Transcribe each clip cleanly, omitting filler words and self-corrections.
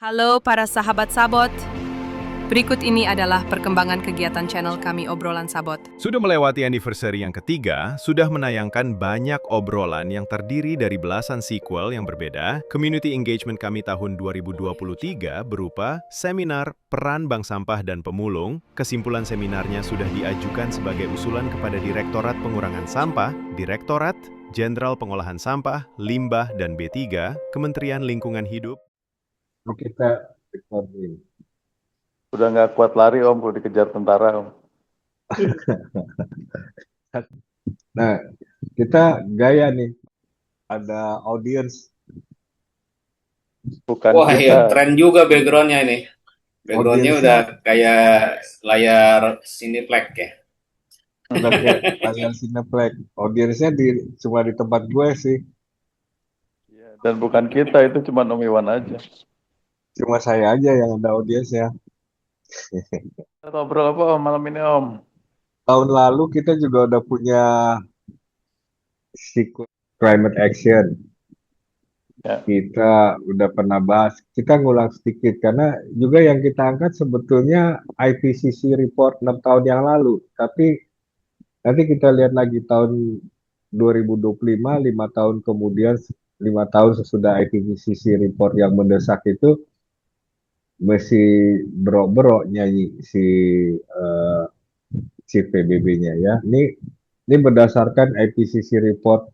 Halo para sahabat Sabot. Berikut ini adalah perkembangan kegiatan channel kami Obrolan Sabot. Sudah melewati anniversary yang ketiga, sudah menayangkan banyak obrolan yang terdiri dari belasan sequel yang berbeda. Community engagement kami tahun 2023 berupa seminar peran bank sampah dan pemulung. Kesimpulan seminarnya sudah diajukan sebagai usulan kepada Direktorat Pengurangan Sampah, Direktorat Jenderal Pengolahan Sampah, Limbah, dan B3, Kementerian Lingkungan Hidup. Kita recording. Udah nggak kuat lari Om, kalau dikejar tentara Om. Nah, kita gaya nih. Ada audience. Bukan Wah, kita. ya tren juga backgroundnya ini. Backgroundnya Audiensnya. udah kayak layar Cineplex ya. Udah kayak layar Cineplex. Audiensnya cuma di tempat gue sih. Iya, dan bukan kita, itu cuma Om Iwan aja. Cuma saya aja yang ada audiensnya. Kita ngobrol apa Om malam ini Om? Tahun lalu kita juga udah punya sequel climate action. Ya. Kita udah pernah bahas. Kita ngulang sedikit karena juga yang kita angkat sebetulnya IPCC report 6 tahun yang lalu. Tapi nanti kita lihat lagi tahun 2025, 5 tahun kemudian, 5 tahun sesudah IPCC report yang mendesak itu, masih berok-berok nyanyi si PBB-nya ya. Ini berdasarkan IPCC report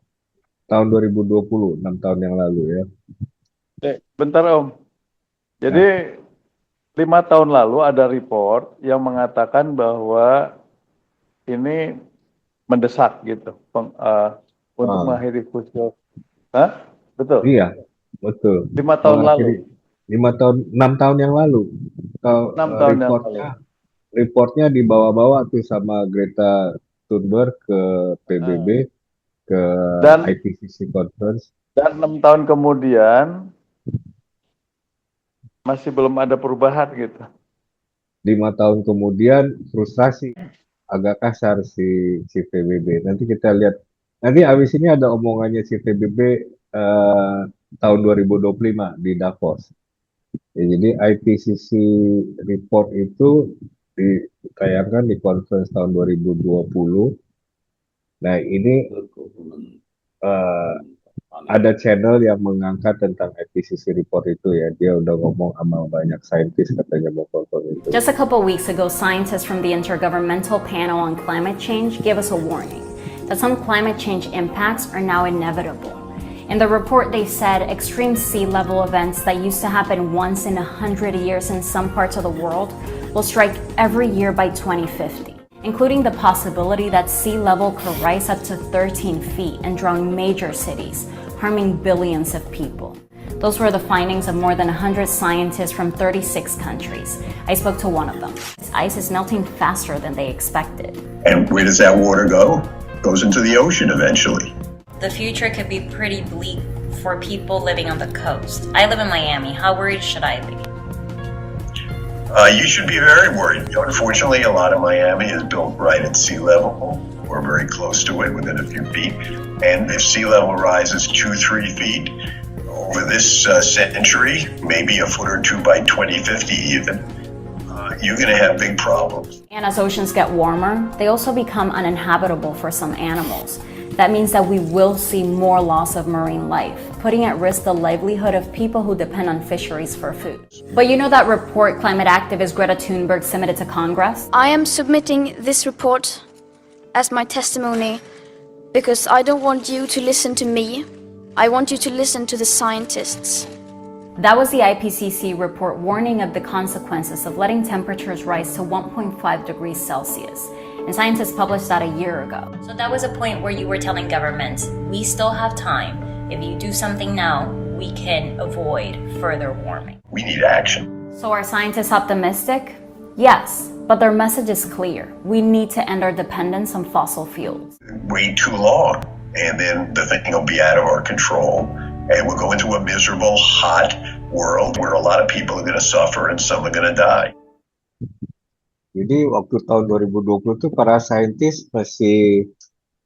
tahun 2020, 6 tahun yang lalu ya. Bentar Om. Jadi 5 tahun lalu ada report yang mengatakan bahwa ini mendesak gitu untuk mengakhiri fossil. Hah? Betul? Iya, betul. 5 tahun lalu. 6 tahun yang lalu. 6 tahun yang lalu. Reportnya dibawa-bawa tuh sama Greta Thunberg ke PBB, ke IPCC conference. Dan 6 tahun kemudian masih belum ada perubahan gitu. 5 tahun kemudian frustrasi, agak kasar si PBB. Nanti kita lihat. Nanti abis ini ada omongannya si PBB tahun 2025 di Davos. Ya, jadi IPCC report itu ditayangkan di conference tahun 2020. Nah ini ada channel yang mengangkat tentang IPCC report itu ya. Dia udah ngomong sama banyak saintis katanya mau itu. Just a couple weeks ago, scientists from the Intergovernmental Panel on Climate Change gave us a warning that some climate change impacts are now inevitable. In the report, they said extreme sea level events that used to happen once in 100 years in some parts of the world will strike every year by 2050, including the possibility that sea level could rise up to 13 feet and drown major cities, harming billions of people. Those were the findings of more than 100 scientists from 36 countries. I spoke to one of them. Ice is melting faster than they expected. And where does that water go? It goes into the ocean eventually. The future could be pretty bleak for people living on the coast. I live in Miami. How worried should I be? You should be very worried. Unfortunately, a lot of Miami is built right at sea level or very close to it, within a few feet. And if sea level rises 2-3 feet over this century, maybe a foot or two by 2050 even, you're going to have big problems. And as oceans get warmer, they also become uninhabitable for some animals. That means that we will see more loss of marine life, putting at risk the livelihood of people who depend on fisheries for food. But you know that report climate activist Greta Thunberg submitted to Congress? I am submitting this report as my testimony because I don't want you to listen to me. I want you to listen to the scientists. That was the IPCC report warning of the consequences of letting temperatures rise to 1.5 degrees Celsius. And scientists published that a year ago. So that was a point where you were telling governments, we still have time. If you do something now, we can avoid further warming. We need action. So are scientists optimistic? Yes, but their message is clear. We need to end our dependence on fossil fuels. Way too long, and then the thing will be out of our control, and we'll go into a miserable, hot world where a lot of people are going to suffer and some are going to die. Jadi waktu tahun 2020 itu para saintis masih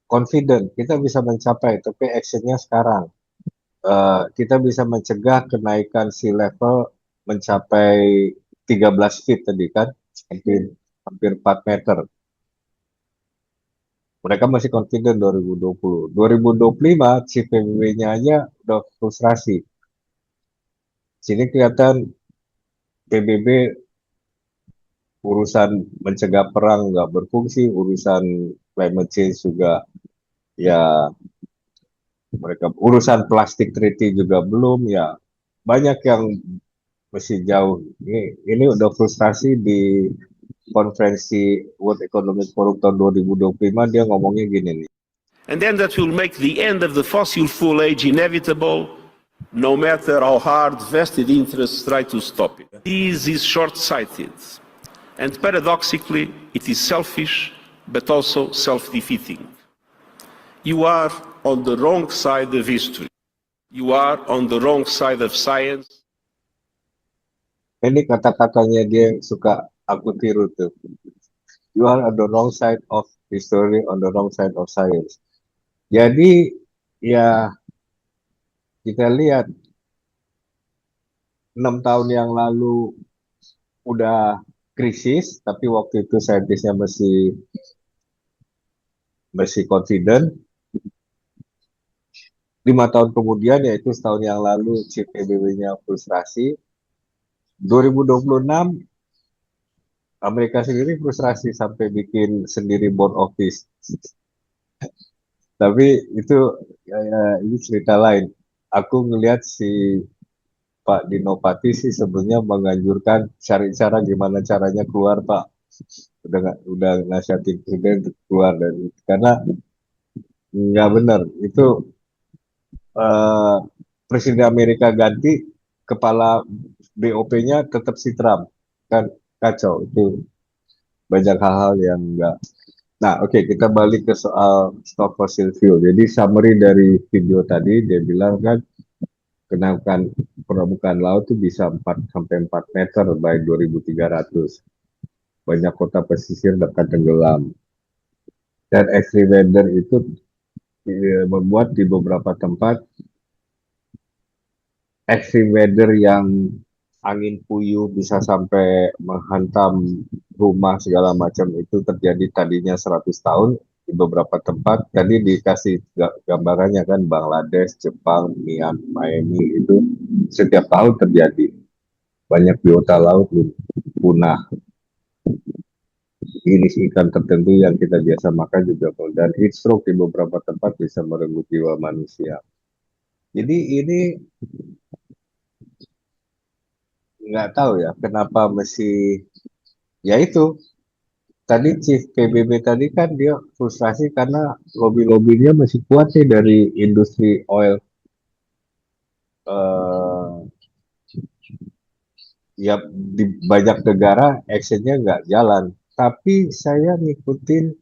confident kita bisa mencapai, tapi actionnya sekarang. Kita bisa mencegah kenaikan sea level mencapai 13 feet tadi kan, hampir 4 meter. Mereka masih confident 2020. 2025 si PBB-nya aja udah frustrasi. Sini kelihatan PBB urusan mencegah perang nggak berfungsi, urusan climate change juga ya mereka urusan plastik treaty juga belum ya banyak yang masih jauh. Ini udah frustrasi di konferensi World Economic Forum tahun 2025 dia ngomongnya gini nih. And then that will make the end of the fossil fuel age inevitable, no matter how hard vested interests try to stop it. This is short-sighted, and paradoxically, it is selfish, but also self-defeating. You are on the wrong side of history. You are on the wrong side of science. Ini kata-katanya dia suka aku tiru tuh. You are on the wrong side of history, on the wrong side of science. Jadi ya kita lihat 6 tahun yang lalu udah krisis, tapi waktu itu saintisnya masih confident. 5 tahun kemudian, yaitu setahun yang lalu, si PBB-nya frustrasi. 2026 Amerika sendiri frustrasi sampai bikin sendiri bond office. Tapi itu ini cerita lain. Aku ngelihat si Pak Dino Pati sih sebenarnya menganjurkan cari cara gimana caranya keluar, Pak. Udah nasihatin presiden untuk keluar dari itu. Karena nggak benar. Itu Presiden Amerika ganti, kepala BOP-nya tetap si Trump. Kan kacau. Itu banyak hal-hal yang nggak. Nah, oke, kita balik ke soal stop fossil fuel. Jadi summary dari video tadi, dia bilang kan kenaikan permukaan laut itu bisa 4 sampai 4 meter by 2300. Banyak kota pesisir dekat tenggelam. Dan extreme weather itu membuat di beberapa tempat extreme weather yang angin puyuh bisa sampai menghantam rumah segala macam itu terjadi tadinya 100 tahun di beberapa tempat. Tadi dikasih gambarannya kan Bangladesh, Jepang, Miami itu setiap tahun terjadi. Banyak biota laut punah. Jenis ikan tertentu yang kita biasa makan juga dan heat stroke di beberapa tempat bisa merenggut jiwa manusia. Jadi ini nggak tahu ya kenapa mesti ya itu tadi Chief PBB tadi kan dia frustrasi karena lobby-lobbynya masih kuat sih dari industri oil. Ya di banyak negara actionnya nggak jalan, tapi saya ngikutin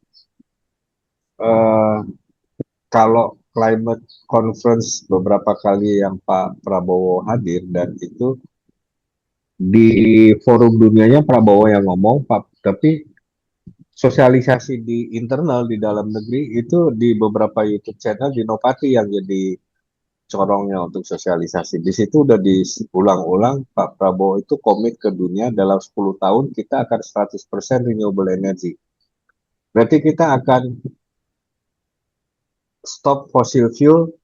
kalau climate conference beberapa kali yang Pak Prabowo hadir dan itu di forum dunianya Prabowo yang ngomong, Pak, tapi sosialisasi di internal di dalam negeri itu di beberapa YouTube channel Dinopati yang jadi corongnya untuk sosialisasi. Di situ udah diulang-ulang Pak Prabowo itu komit ke dunia dalam 10 tahun kita akan 100% renewable energy. Berarti kita akan stop fossil fuel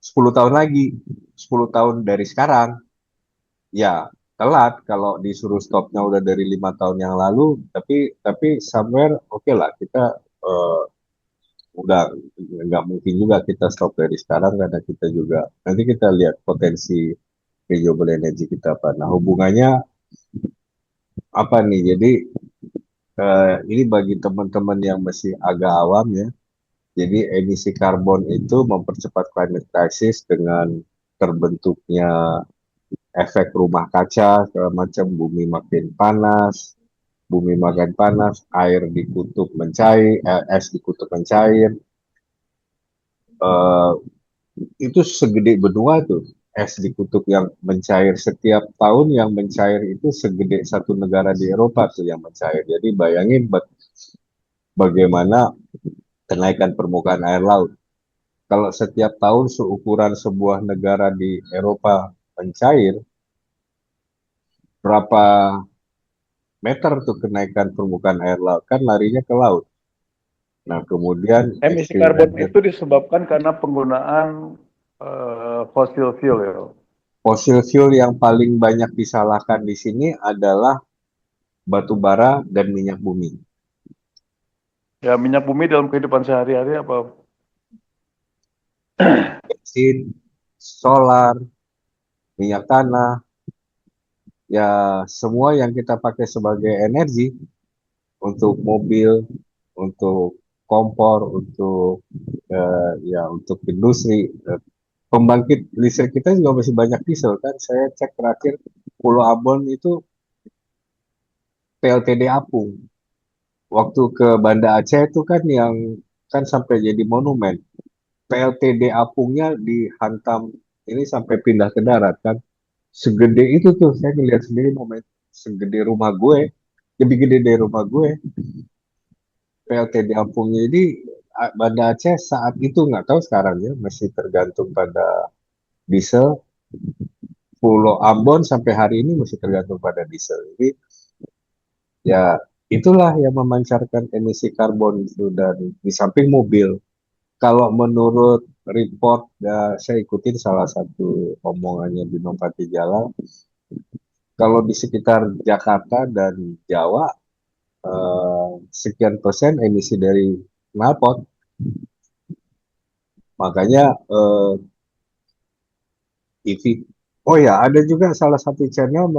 10 tahun lagi, 10 tahun dari sekarang. Ya telat kalau disuruh stopnya udah dari 5 tahun yang lalu, tapi somewhere oke lah kita udah nggak mungkin juga kita stop dari sekarang karena kita juga nanti kita lihat potensi renewable energy kita apa. Nah hubungannya apa nih? Jadi ini bagi teman-teman yang masih agak awam ya. Jadi emisi karbon itu mempercepat climate crisis dengan terbentuknya efek rumah kaca segala macam, bumi makin panas, air di kutub mencair, es di kutub mencair. Itu segede benua tuh es di kutub yang mencair. Setiap tahun yang mencair itu segede satu negara di Eropa tuh yang mencair. Jadi bayangin bagaimana kenaikan permukaan air laut. Kalau setiap tahun seukuran sebuah negara di Eropa mencair, berapa meter tuh kenaikan permukaan air laut, kan larinya ke laut. Nah, kemudian Emisi extreme karbon weather. itu disebabkan karena penggunaan fossil fuel ya. Fosil fuel yang paling banyak disalahkan di sini adalah batu bara dan minyak bumi. Ya, minyak bumi dalam kehidupan sehari-hari apa? Bensin, solar, minyak tanah, ya semua yang kita pakai sebagai energi untuk mobil, untuk kompor, untuk ya untuk industri. Pembangkit listrik kita juga masih banyak diesel kan. Saya cek terakhir Pulau Ambon itu PLTD Apung. Waktu ke Banda Aceh itu kan yang kan sampai jadi monumen. PLTD Apungnya dihantam ini sampai pindah ke darat kan. Segede itu tuh saya ngeliat sendiri momen segede rumah gue, lebih gede dari rumah gue. PLTD Apungnya ini Banda Aceh saat itu nggak tahu sekarang ya masih tergantung pada diesel. Pulau Ambon sampai hari ini masih tergantung pada diesel. Jadi ya itulah yang memancarkan emisi karbon itu, dan di samping mobil. Kalau menurut report ya, saya ikutin salah satu omongannya di Pati Jalan, kalau di sekitar Jakarta dan Jawa sekian persen emisi dari knalpot. Makanya EV. Oh ya, ada juga salah satu channel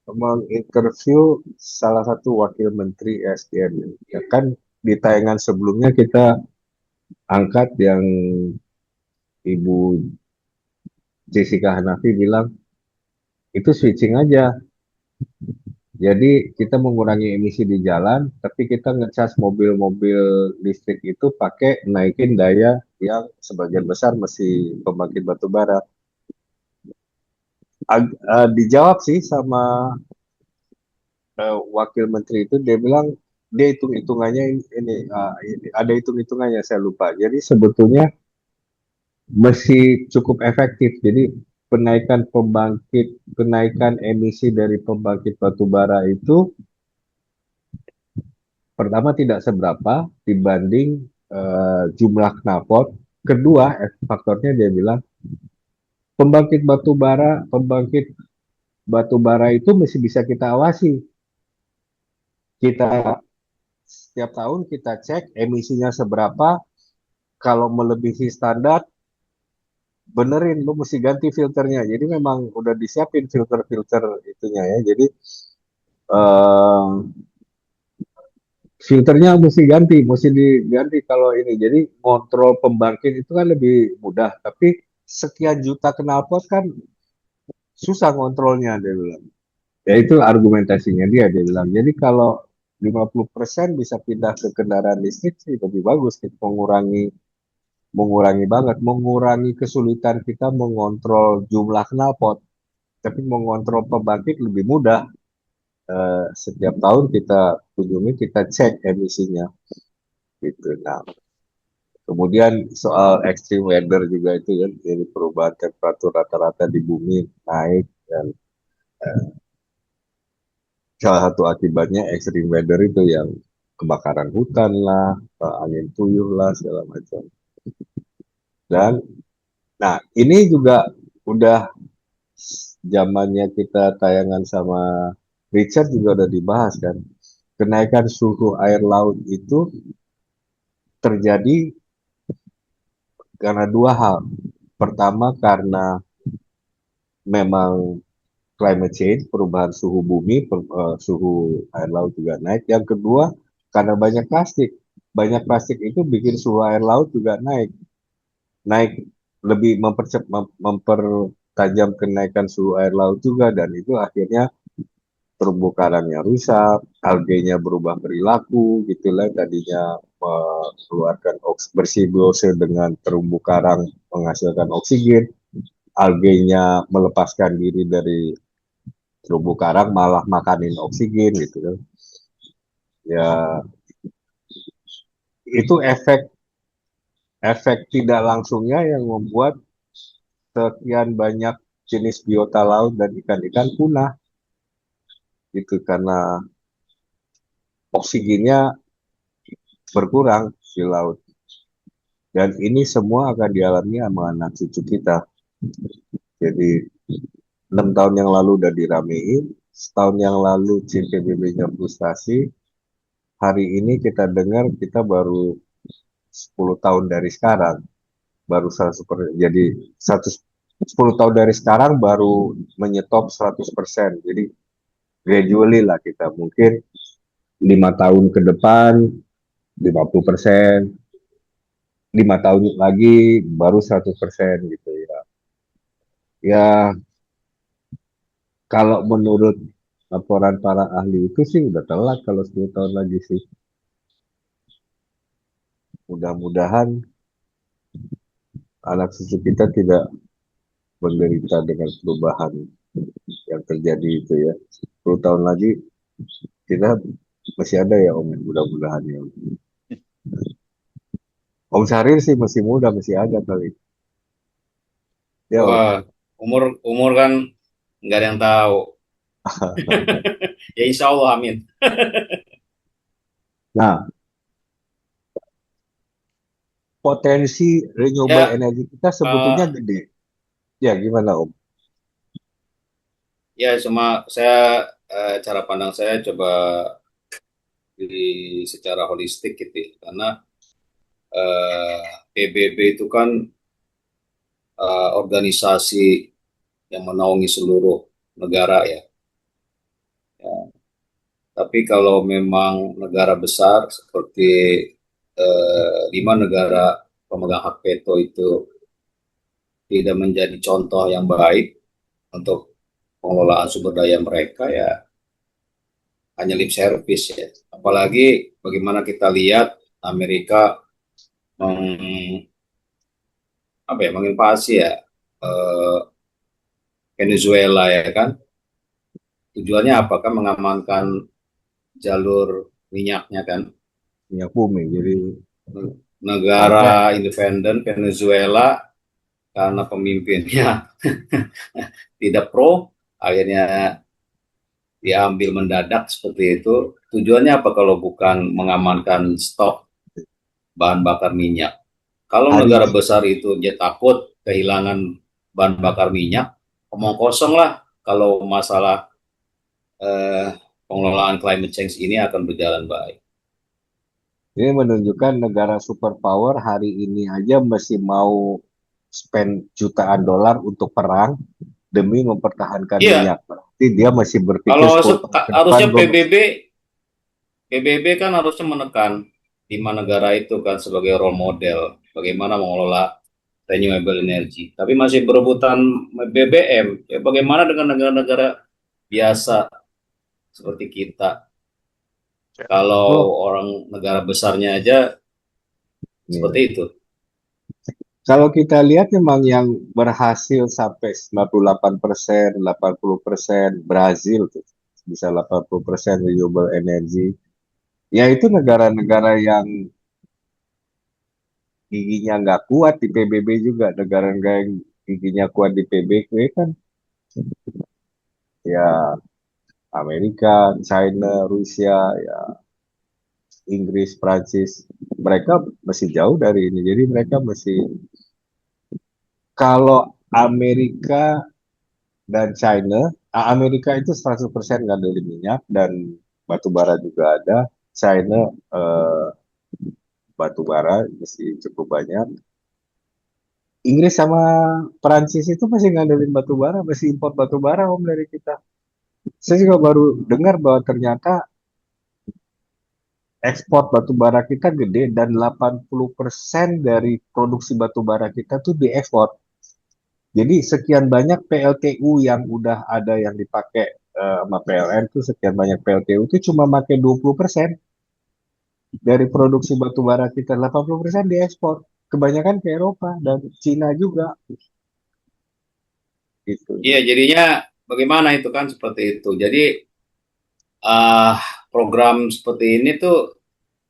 menginterview salah satu wakil menteri SDM. Ya kan di tayangan sebelumnya kita angkat yang Ibu Jessica Hanafi bilang itu switching aja. Jadi kita mengurangi emisi di jalan, tapi kita ngecas mobil-mobil listrik itu pakai naikin daya yang sebagian besar masih pembangkit batu bara. Dijawab sih sama wakil menteri itu, dia bilang dia hitung-hitungannya ini ada hitung-hitungannya, saya lupa. Jadi sebetulnya masih cukup efektif. Jadi kenaikan emisi dari pembangkit batu bara itu pertama tidak seberapa dibanding jumlah knalpot. Kedua, faktornya dia bilang pembangkit batu bara itu masih bisa kita awasi. Kita setiap tahun kita cek emisinya seberapa, kalau melebihi standar benerin, lu mesti ganti filternya. Jadi memang udah disiapin filter-filter itunya ya. Jadi filternya mesti diganti kalau ini. Jadi kontrol pembangkit itu kan lebih mudah, tapi sekian juta knalpot kan susah kontrolnya, dia bilang. Ya itu argumentasinya dia bilang. Jadi kalau 50% bisa pindah ke kendaraan listrik sih lebih bagus, kita mengurangi kesulitan kita mengontrol jumlah knalpot, tapi mengontrol pembangkit lebih mudah. Setiap tahun kita kunjungi, kita cek emisinya gitu. Nah, kemudian soal extreme weather juga itu kan, jadi perubahan temperatur rata-rata di bumi naik, dan salah satu akibatnya extreme weather itu yang kebakaran hutan lah, angin puyuh lah, segala macam. Dan nah ini juga udah zamannya kita tayangan sama Richard juga udah dibahas kan. Kenaikan suhu air laut itu terjadi karena dua hal. Pertama karena memang climate change, perubahan suhu bumi, suhu air laut juga naik. Yang kedua karena banyak plastik. Banyak plastik itu bikin suhu air laut juga naik. Lebih mempertajam kenaikan suhu air laut juga, dan itu akhirnya terumbu karangnya rusak, algenya berubah perilaku, gitulah. Tadinya mengeluarkan bersimbiosis dengan terumbu karang menghasilkan oksigen, algenya melepaskan diri dari terumbu karang malah makanin oksigen gitu kan. Ya itu efek tidak langsungnya yang membuat sekian banyak jenis biota laut dan ikan-ikan punah. itu karena oksigennya berkurang di laut. Dan ini semua akan dialami sama anak cucu kita. Jadi 6 tahun yang lalu udah diramein, setahun yang lalu CPBB-nya frustasi, hari ini kita dengar kita baru 10 tahun dari sekarang, baru 100%, jadi 10 tahun dari sekarang baru menyetop 100%. Jadi gradually lah kita mungkin 5 tahun ke depan 50%, 5 tahun lagi baru 100% gitu ya. Ya kalau menurut laporan para ahli itu sih udah telat kalau 10 tahun lagi sih. Mudah-mudahan anak cucu kita tidak menderita dengan perubahan yang terjadi itu ya. 10 tahun lagi kita masih ada ya Om, mudah-mudahan ya. Om Syahrir sih masih muda, masih ada kali. Ya, Om. Wah, umur kan nggak ada yang tahu. Ya insya Allah, amin. Nah, potensi renewable Ya, energy kita sebetulnya gede. Ya, gimana Om? ya cuma saya cara pandang saya coba secara holistik gitu ya. Karena PBB itu kan organisasi yang menaungi seluruh negara ya. Tapi kalau memang negara besar seperti 5 negara pemegang hak veto itu tidak menjadi contoh yang baik untuk pengelolaan sumber daya mereka, ya hanya lip service ya. Apalagi bagaimana kita lihat Amerika menginvasi ya Venezuela ya kan. Tujuannya apakah mengamankan jalur minyaknya kan. Minyak bumi, jadi negara independen Venezuela karena pemimpinnya tidak pro, akhirnya diambil mendadak seperti itu. Tujuannya apa kalau bukan mengamankan stok bahan bakar minyak? Kalau negara besar itu dia takut kehilangan bahan bakar minyak, omong kosong lah kalau masalah pengelolaan climate change ini akan berjalan baik. ini menunjukkan negara superpower hari ini aja masih mau spend jutaan dolar untuk perang demi mempertahankan minyak. Berarti dia masih berpikir kalau harusnya PBB kan harusnya menekan 5 negara itu kan sebagai role model bagaimana mengelola renewable energy. Tapi masih berebutan BBM. Ya bagaimana dengan negara-negara biasa seperti kita? Kalau orang negara besarnya aja seperti itu. Kalau kita lihat memang yang berhasil sampai 98%, 80%, Brazil tuh bisa 80% renewable energy. Ya itu negara-negara yang giginya nggak kuat di PBB juga. Negara-negara yang giginya kuat di PBB kan ya Amerika, China, Rusia, ya Inggris, Prancis. Mereka masih jauh dari ini. Jadi mereka masih, kalau Amerika dan China, Amerika itu 100% ngandelin minyak dan batu bara juga ada. China batu bara masih cukup banyak. Inggris sama Perancis itu masih ngandelin batu bara, masih impor batu bara Om dari kita. Saya juga baru dengar bahwa ternyata ekspor batu bara kita gede dan 80% dari produksi batu bara kita tuh diekspor. Jadi sekian banyak PLTU yang udah ada yang dipakai sama PLN tuh, sekian banyak PLTU itu cuma pakai 20% dari produksi batu bara kita, 80% diekspor. Kebanyakan ke Eropa dan Cina juga. Gitu. Iya, jadinya bagaimana itu kan seperti itu. Jadi program seperti ini tuh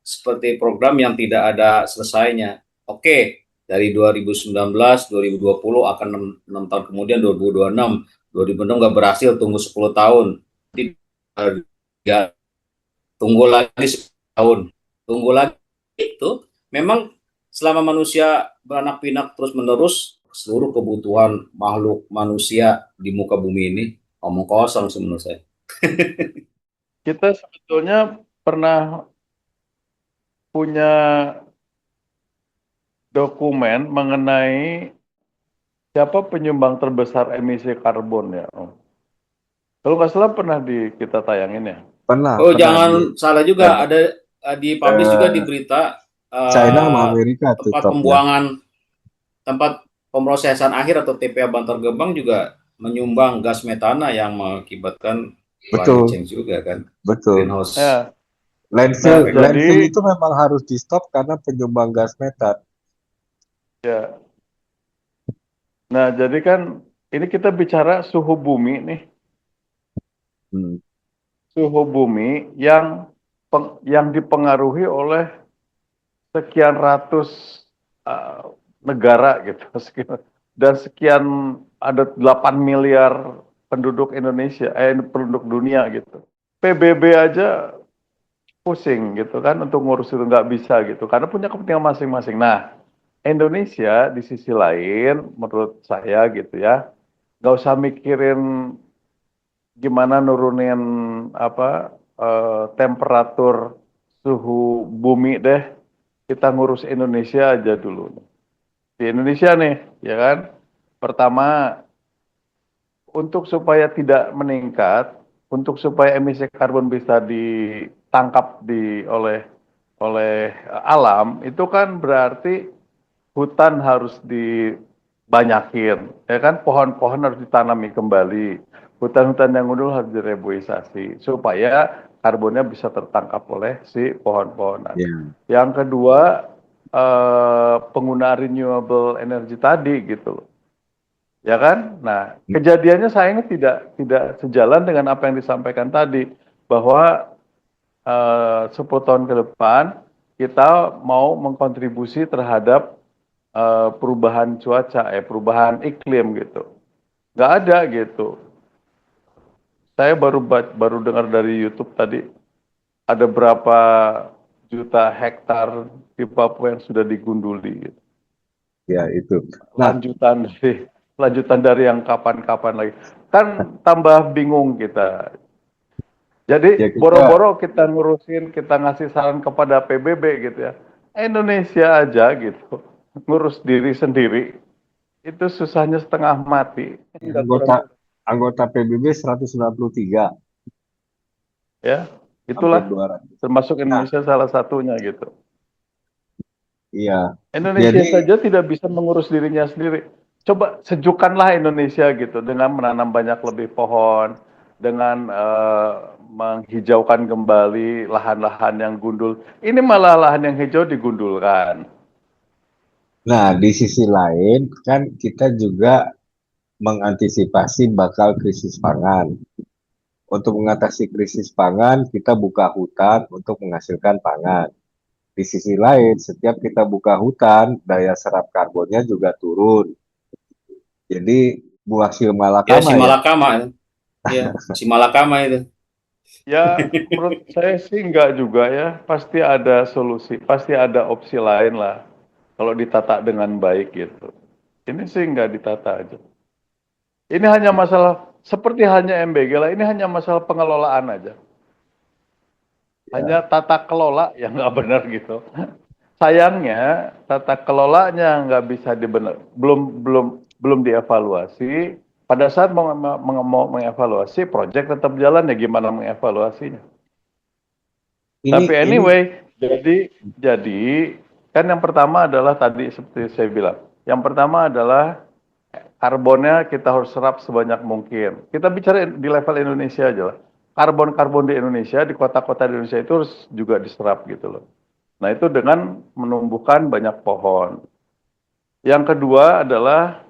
seperti program yang tidak ada selesainya. Oke, dari 2019, 2020 akan 6 tahun kemudian 2026, 2026 nggak berhasil, tunggu 10 tahun. ya tunggu lagi setahun, tunggu lagi itu. Memang selama manusia beranak pinak terus menerus, seluruh kebutuhan makhluk manusia di muka bumi ini omong kosong sih menurut saya. Kita sebetulnya pernah punya dokumen mengenai siapa penyumbang terbesar emisi karbon ya, Om. Kalau nggak salah pernah kita tayangin ya. Pernah, Oh, pernah jangan salah juga, ada dipublish juga di eh, berita China sama Amerika tuh tempat topnya. pembuangan, tempat pemrosesan akhir atau TPA Bantar Gebang juga menyumbang gas metana yang mengakibatkan climate Betul, change juga kan, betul. greenhouse Ya. Landfill, Nah, landfill jadi itu memang harus di stop karena penyumbang gas metan. ya. Nah, jadi kan ini kita bicara suhu bumi nih. Hmm. Suhu bumi yang dipengaruhi oleh sekian ratus negara gitu. Dan sekian ada 8 miliar penduduk Indonesia, penduduk dunia gitu. PBB aja pusing gitu kan untuk ngurus itu nggak bisa gitu karena punya kepentingan masing-masing. Nah, Indonesia di sisi lain menurut saya gitu ya nggak usah mikirin gimana nurunin temperatur suhu bumi deh, kita ngurus Indonesia aja dulu. Di Indonesia nih ya kan, pertama untuk supaya tidak meningkat, untuk supaya emisi karbon bisa ditangkap oleh alam, itu kan berarti hutan harus dibanyakin, ya kan? Pohon-pohon harus ditanami kembali, hutan-hutan yang gundul harus direboisasi supaya karbonnya bisa tertangkap oleh si pohon-pohonan. Yeah. Yang kedua, penggunaan renewable energy tadi gitu loh. Ya kan? Nah, kejadiannya sayangnya tidak sejalan dengan apa yang disampaikan tadi bahwa 10 tahun ke depan kita mau mengkontribusi terhadap perubahan cuaca, perubahan iklim gitu. Nggak ada gitu. Saya baru dengar dari YouTube tadi ada berapa juta hektar di Papua yang sudah digunduli. Gitu. Ya itu. Nah, lanjutan dari yang kapan-kapan lagi. Kan tambah bingung kita. Jadi ya kita, boro-boro kita ngurusin, kita ngasih saran kepada PBB gitu ya. Indonesia aja gitu, ngurus diri sendiri. Itu susahnya setengah mati. anggota PBB 193. Ya, itulah. Termasuk Nah, Indonesia salah satunya gitu. iya. Indonesia Jadi, saja tidak bisa mengurus dirinya sendiri. Coba sejukkanlah Indonesia gitu dengan menanam banyak lebih pohon, dengan menghijaukan kembali lahan-lahan yang gundul. Ini malah lahan yang hijau digundulkan. nah di sisi lain kan kita juga mengantisipasi bakal krisis pangan. Untuk mengatasi krisis pangan, kita buka hutan untuk menghasilkan pangan. Di sisi lain, setiap kita buka hutan, daya serap karbonnya juga turun. Jadi buah ya, malakama si malakama ya, si malakama itu. Ya, menurut saya sih enggak juga ya. Pasti ada solusi, pasti ada opsi lain lah. Kalau ditata dengan baik gitu. Ini sih enggak ditata aja. Ini hanya masalah, seperti halnya MBG lah, ini hanya masalah pengelolaan aja. Hanya tata kelola yang nggak benar gitu. Sayangnya tata kelolanya nggak bisa belum dievaluasi. Pada saat mau mengevaluasi, proyek tetap jalan ya gimana mengevaluasinya. Tapi anyway, jadi kan yang pertama adalah tadi seperti saya bilang, yang pertama adalah karbonnya kita harus serap sebanyak mungkin. Kita bicara di level Indonesia aja lah. Karbon-karbon di Indonesia, di kota-kota di Indonesia itu harus juga diserap gitu loh. Nah itu dengan menumbuhkan banyak pohon. Yang kedua adalah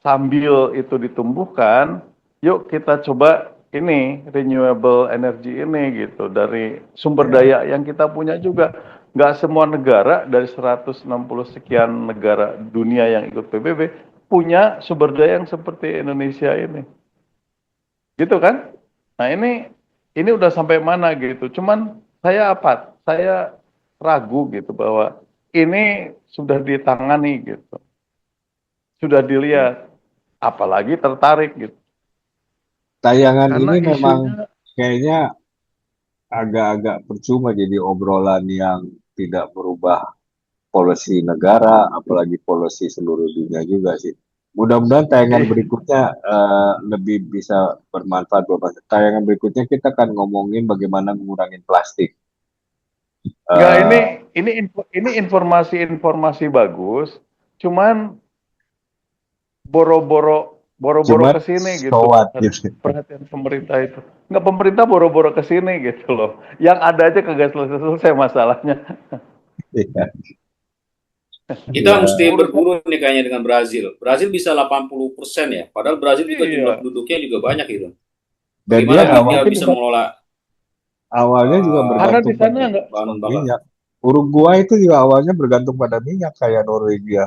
sambil itu ditumbuhkan, yuk kita coba ini renewable energy ini gitu dari sumber daya yang kita punya juga. Nggak semua negara dari 160 sekian negara dunia yang ikut PBB punya sumber daya yang seperti Indonesia ini. Gitu kan? Nah ini ini udah sampai mana gitu. Cuman saya ragu gitu bahwa ini sudah ditangani gitu, sudah dilihat, apalagi tertarik gitu. Tayangan Karena ini memang isunya kayaknya agak-agak percuma jadi obrolan yang tidak merubah polisi negara, apalagi polisi seluruh dunia juga sih. Mudah-mudahan tayangan berikutnya lebih bisa bermanfaat buat masyarakat. Tayangan berikutnya kita akan ngomongin bagaimana mengurangi plastik. enggak, Eh, ini informasi bagus, cuman boro-boro Cuman ke sini gitu so what gitu. perhatian pemerintah itu. Enggak, pemerintah boro-boro ke sini gitu loh. Yang ada aja kagak selesai masalahnya. Iya. Kita Ya, mesti Urusan berburu nih kayaknya dengan Brazil. Brazil bisa 80% ya, padahal Brazil juga jumlah iya. penduduknya juga banyak gitu. dan dia Bagaimana Tapi dia mungkin di bisa sana, mengelola awalnya juga karena bergantung di pada sana enggak, bahan bakar? minyak. Uruguay itu juga awalnya bergantung pada minyak kayak Norwegia.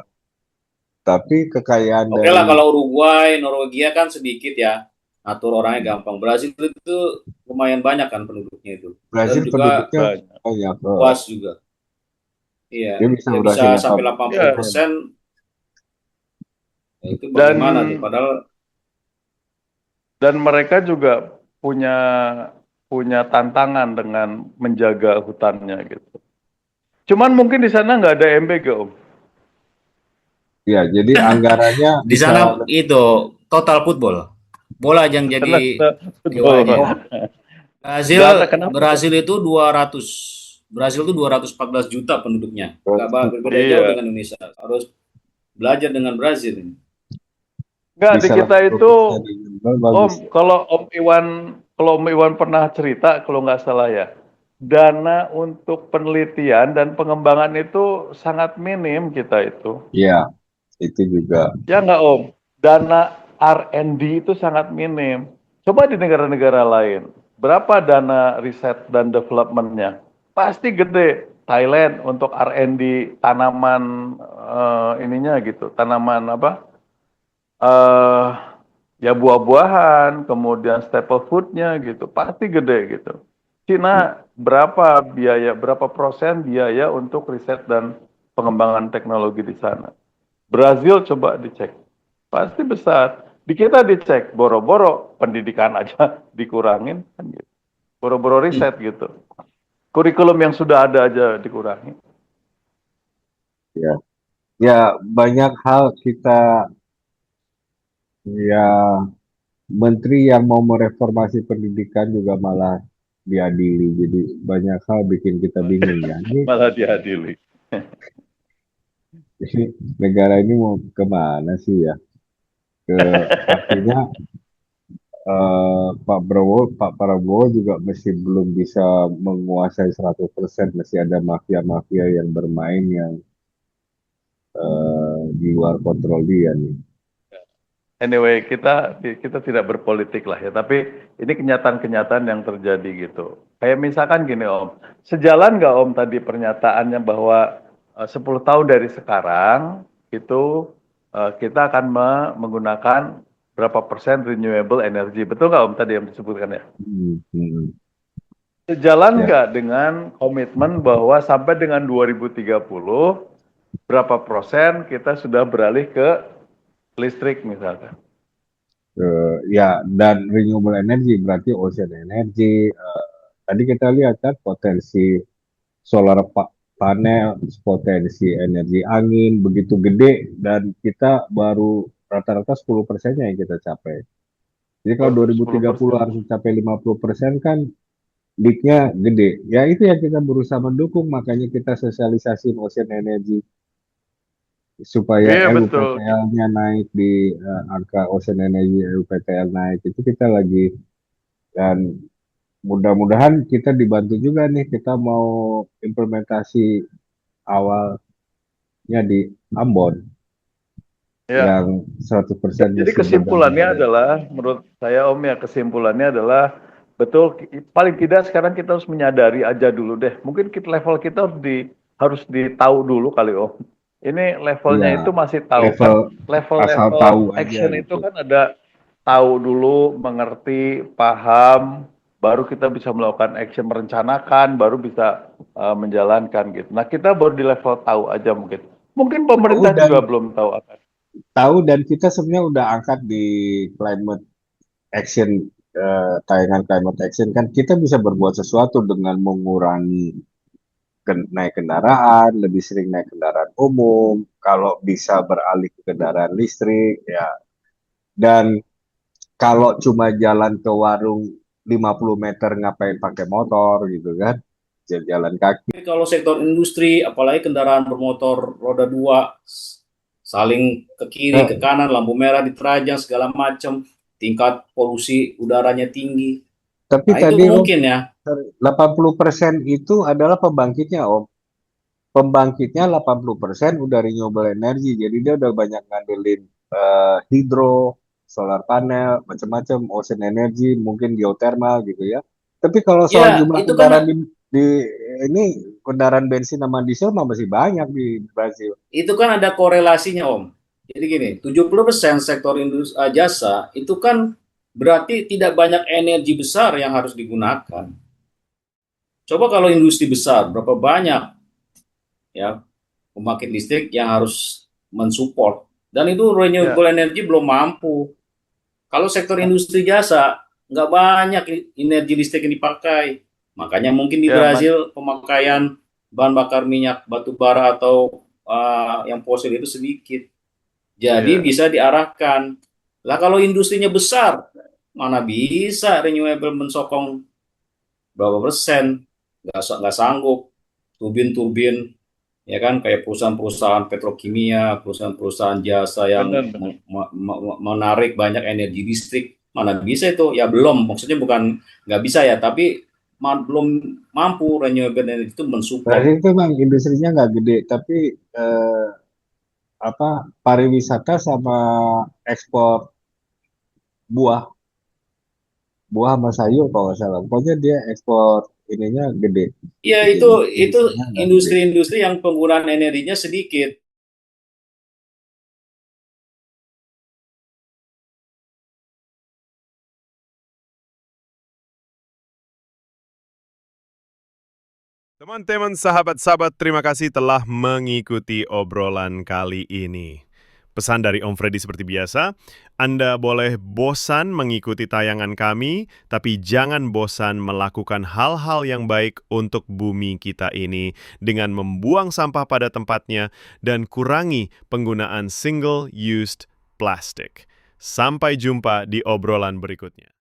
Tapi kekayaan Oke lah, dari kalau Uruguay, Norwegia kan sedikit ya, atur orangnya gampang. Brazil itu lumayan banyak kan penduduknya itu, dan Brazil juga penduduknya banyak. banyak. luas juga. Iya, Dia bisa dia bisa berhasil sampai Ya, 80%. Ya, itu dan bagaimana tuh? Padahal mereka juga punya punya tantangan dengan menjaga hutannya gitu. Cuman mungkin di sana nggak ada MBG, Om. ya, jadi anggarannya di bisa sana itu total football, bola yang Karena jadi betul. jiwanya. oh, Brazil Dana kenapa? Brazil itu 200 Brazil itu 214 juta penduduknya. Berbeda jauh Iya. dengan Indonesia. Harus belajar dengan Brazil ini. Nggak, di bisa kita itu, 80% bagus. Om, kalau Om Iwan pernah cerita, kalau nggak salah ya, dana untuk penelitian dan pengembangan itu sangat minim kita itu. Ya, itu juga. Ya nggak, Om? Dana R&D itu sangat minim. Coba di negara-negara lain, berapa dana riset dan development-nya? Pasti gede. Thailand untuk R&D tanaman ininya gitu, tanaman apa? eh Ya buah-buahan, kemudian staple food-nya gitu, pasti gede gitu. Cina berapa persen biaya untuk riset dan pengembangan teknologi di sana? Brazil coba dicek, pasti besar. Di kita dicek, boro-boro pendidikan aja dikurangin, kan gitu. Boro-boro riset gitu. Kurikulum yang sudah ada aja dikurangi. Ya, ya banyak hal kita ya menteri yang mau mereformasi pendidikan juga malah diadili. Jadi banyak hal bikin kita bingung ya. Malah diadili. Ini negara ini mau kemana sih ya? Ke artinya Pak Prabowo juga masih belum bisa menguasai 100%, masih ada mafia-mafia yang bermain yang di luar kontrol dia nih. Anyway, kita tidak berpolitik lah ya, tapi ini kenyataan-kenyataan yang terjadi gitu. Kayak misalkan gini Om, sejalan nggak Om tadi pernyataannya bahwa 10 tahun dari sekarang itu kita akan menggunakan berapa persen renewable energy, betul nggak Om tadi yang disebutkan ya? Sejalan Ya. nggak dengan komitmen bahwa sampai dengan 2030 berapa persen kita sudah beralih ke listrik misalkan? Ya, dan renewable energy berarti ocean energy. Tadi kita lihat kan potensi solar panel, potensi energi angin begitu gede, dan kita baru rata-rata 10%-nya yang kita capai. Jadi kalau 2030 harus mencapai 50% kan leak-nya gede. Ya itu yang kita berusaha mendukung, makanya kita sosialisasi ocean energy supaya Iya betul. LUPTL-nya naik di angka ocean energy LUPTL naik, itu kita lagi, dan mudah-mudahan kita dibantu juga nih, kita mau implementasi awalnya di Ambon Ya. yang 100% Jadi mesin kesimpulannya berbaterai. adalah, menurut saya Om ya, kesimpulannya adalah betul, paling tidak sekarang kita harus menyadari aja dulu deh. Mungkin level kita harus ditahu dulu kali Om. Ini levelnya Iya, itu masih tahu level kan, asal level-level tahu aja action itu gitu. kan ada tahu dulu, mengerti, paham, baru kita bisa melakukan action, merencanakan, baru bisa menjalankan gitu. Nah, kita baru di level tahu aja mungkin. Mungkin pemerintah Tahu dan juga belum tahu akan. kita sebenarnya udah angkat di climate action, tayangan climate action kan kita bisa berbuat sesuatu dengan mengurangi naik kendaraan, lebih sering naik kendaraan umum, kalau bisa beralih ke kendaraan listrik ya. Dan kalau cuma jalan ke warung 50 meter ngapain pakai motor gitu kan? Jalan kaki. Tapi kalau sektor industri, apalagi kendaraan bermotor roda 2, saling ke kiri, ke kanan, lampu merah diterajang, segala macam, tingkat polusi udaranya tinggi. Tapi Nah, itu tadi Om, mungkin ya. 80% itu adalah pembangkitnya Om. Pembangkitnya 80% udah renewable energy, jadi dia udah banyak ngandelin hidro, solar panel, macam-macam, ocean energy, mungkin geothermal gitu ya. Tapi kalau soal Ya, jumlah itu kendaraan kan di ini kendaraan bensin sama diesel mah masih banyak di Brazil. ada korelasinya, Om. Jadi gini, 70% sektor industri jasa itu kan berarti tidak banyak energi besar yang harus digunakan. Coba kalau industri besar, berapa banyak ya pembangkit listrik yang harus mensupport, dan itu renewable energy belum mampu. Kalau sektor industri jasa nggak banyak energi listrik yang dipakai, makanya mungkin di Brazil pemakaian bahan bakar minyak batu bara atau yang fosil itu sedikit, jadi bisa diarahkan. Lah kalau industrinya besar, mana bisa renewable mensokong berapa persen, nggak sanggup. Turbin-turbin ya kan, kayak perusahaan-perusahaan petrokimia, perusahaan-perusahahaan jasa yang menarik banyak energi listrik, mana bisa itu ya. Belum, maksudnya bukan nggak bisa ya, tapi belum mampu renewable energy itu mensupport. Brazil itu memang industrinya nggak gede, tapi pariwisata sama ekspor buah sama sayur kalau nggak salah. Pokoknya dia ekspor ininya gede. Ya Jadi itu industrinya nggak gede. industri-industri yang penggunaan energinya sedikit. Teman-teman, sahabat-sahabat, terima kasih telah mengikuti obrolan kali ini. Pesan dari Om Freddy seperti biasa, Anda boleh bosan mengikuti tayangan kami, tapi jangan bosan melakukan hal-hal yang baik untuk bumi kita ini dengan membuang sampah pada tempatnya dan kurangi penggunaan single-used plastic. Sampai jumpa di obrolan berikutnya.